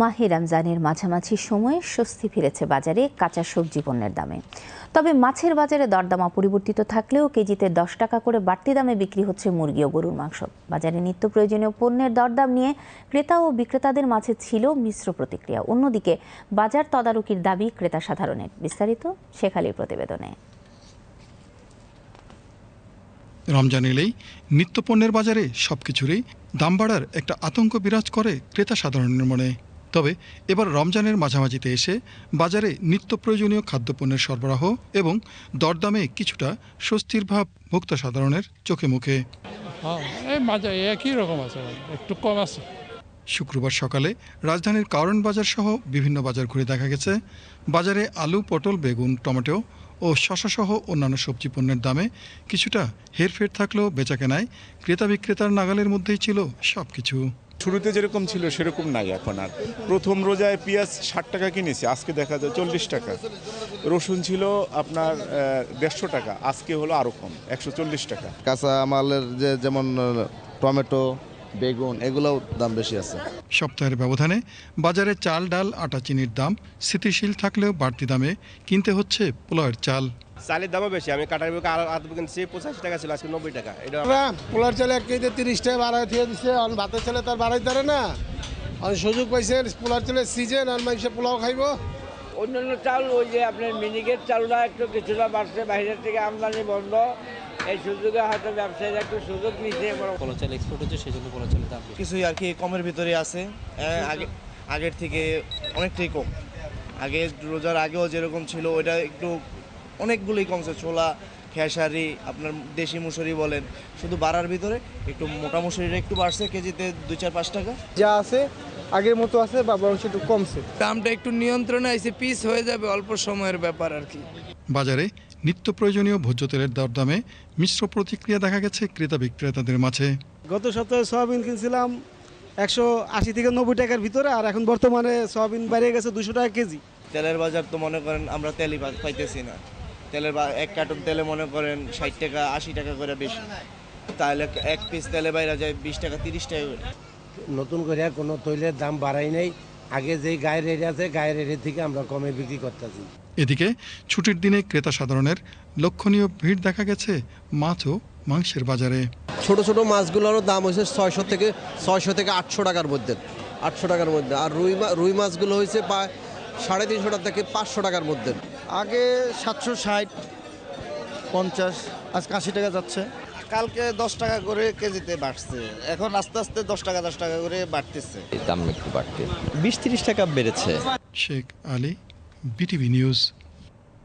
মাহে রমজানের মাঝামাঝি সময়ে স্বস্তি ফিরেছে বাজারে কাঁচা সবজি পণ্যের দামে। তবে মাছের বাজারে দরদাম অপরিবর্তিত থাকলেও কেজিতে 10 টাকা করে বাড়তি দামে বিক্রি হচ্ছে মুরগি ও গরুর মাংস। বাজারে নিত্য প্রয়োজনীয় পণ্যের দরদাম নিয়ে ক্রেতা ও বিক্রেতাদের মাঝে ছিল মিশ্র প্রতিক্রিয়া। অন্যদিকে বাজার তদারকির দাবি ক্রেতা সাধারণের। বিস্তারিত শেখ আলীর প্রতিবেদনে। রমজান এলেই নিত্যপণ্যের বাজারে সবকিছুরই দাম বাড়ার একটা আতঙ্ক বিরাজ করে ক্রেতা সাধারণের মনে। তবে এবার রমজানের মাঝামাঝিতে এসে বাজারে নিত্য প্রয়োজনীয় খাদ্যপণ্যের সরবরাহ এবং দরদামে কিছুটা স্বস্তির ভাব ভোক্তা সাধারণের চোখে মুখে। একই রকম আছে, একটু কম আছে। শুক্রবার সকালে রাজধানীর কারণ বাজার সহ বিভিন্ন বাজার ঘুরে দেখা গেছে বাজারে আলু, পটল, বেগুন, টমেটো ও শশাসহ অন্যান্য সবজি পণ্যের দামে কিছুটা হেরফের থাকলেও বেচাকেনায় ক্রেতা বিক্রেতার নাগালের মধ্যেই ছিল সবকিছু। শুরুতে যেরকম ছিল সেরকম নাই এখন আর। প্রথম রোজায় পেঁয়াজ 60 টাকা কিনেছি, আজকে দেখা যায় 40 টাকা। রসুন ছিল আপনার 150 টাকা, আজকে হলো আরও কম, 140 টাকা। কাঁচা মালের যেমন টমেটো, বেগুন, এগুলোও দাম বেশি আছে। সপ্তাহের ব্যবধানে বাজারে চাল, ডাল, আটা, চিনির দাম স্থিতিশীল থাকলেও বাড়তি দামে কিনতে হচ্ছে পোলাওয়ের চাল। চালের দামও বেশি। আমি কাটার বুকে আলু কিনছি 85 টাকা ছিল, আজকে 90 টাকা। এটা পোলার চালে 1 কেজিতে 30 টাকা বাড়াই দিয়ে দিচ্ছে। ভাতের চালে তার বাড়াই ধরে না, সুযোগ পাইছে পোলার চালে সিজন আর মানুষে পোলাও খাইব। অন্যান্য চাল ওই যে আপনার মিনিকেট চালটা একটু কিছুটা বাড়ছে, বাইরের থেকে আমদানি বন্ধ, এই সুযোগে হয়তো ব্যবসায়ীরা একটু সুযোগ নিচ্ছে। পোলাও চাল এক্সপোর্ট হচ্ছে, সেই জন্য পোলাও চালের দাম কিছুই আর কি কমের ভিতরে আছে। আগের থেকে অনেকটাই কম। আগে রোজার আগেও যেরকম ছিল ওইটা একটু অনেকগুলোই কমছে। ছোলা, খেসারি, আপনার দেশি মুসুরি বলেন, শুধু বাড়ার ভিতরে একটু মোটা মুসুরিটা একটু বাড়ছে, কেজিতে 2-4-5 টাকা যা আছে আগের মতো আছে বা বরং একটু কমছে। দামটা একটু নিয়ন্ত্রণে আছে, পিস হয়ে যাবে, অল্প সময়ের ব্যাপার আর কি। বাজারে নিত্য প্রয়োজনীয় ভোজ্য তেলের দরদামে মিশ্র প্রতিক্রিয়া দেখা গেছে ক্রেতা বিক্রেতাদের মাঝে। গত সপ্তাহে সয়াবিন কিনছিলাম 180 থেকে 90 টাকার ভিতরে, আর এখন বর্তমানে সয়াবিন বেড়ে গেছে 200 টাকা কেজি। তেলের বাজার তো মনে করেন আমরা তেলই পাইতেছি না। তেলের এক কার্টন তেলে মনে করেন 60 টাকা 80 টাকা করে বেশি, তাহলে এক পিস তেলে বাইরে যায় 20 টাকা 30 টাকা করে। নতুন করে কোনো তৈলের দাম বাড়াই নাই। আগে যেই গায়ের রেট আছে গায়ের রেটের থেকে আমরা কমে বিক্রি করতেছি। এদিকে ছুটির দিনে ক্রেতা সাধারণের লক্ষণীয় ভিড় দেখা গেছে মাছ ও মাংসের বাজারে। ছোট ছোট মাছগুলোরও দাম হয়েছে 600 থেকে 800 টাকার মধ্যে, 800 টাকার মধ্যে। আর রুই মাছগুলো হয়েছে প্রায় 350 টাকা থেকে 500 টাকার মধ্যে। আগে 760, 50, আজ 80 টাকা যাচ্ছে। কালকে 10 টাকা করে কেজিতে বাড়ছে, এখন আস্তে আস্তে 10 টাকা করে বাড়তেছে। দাম একটু বাড়তে 20-30 টাকা বেড়েছে। Sheikh Ali, BTV news.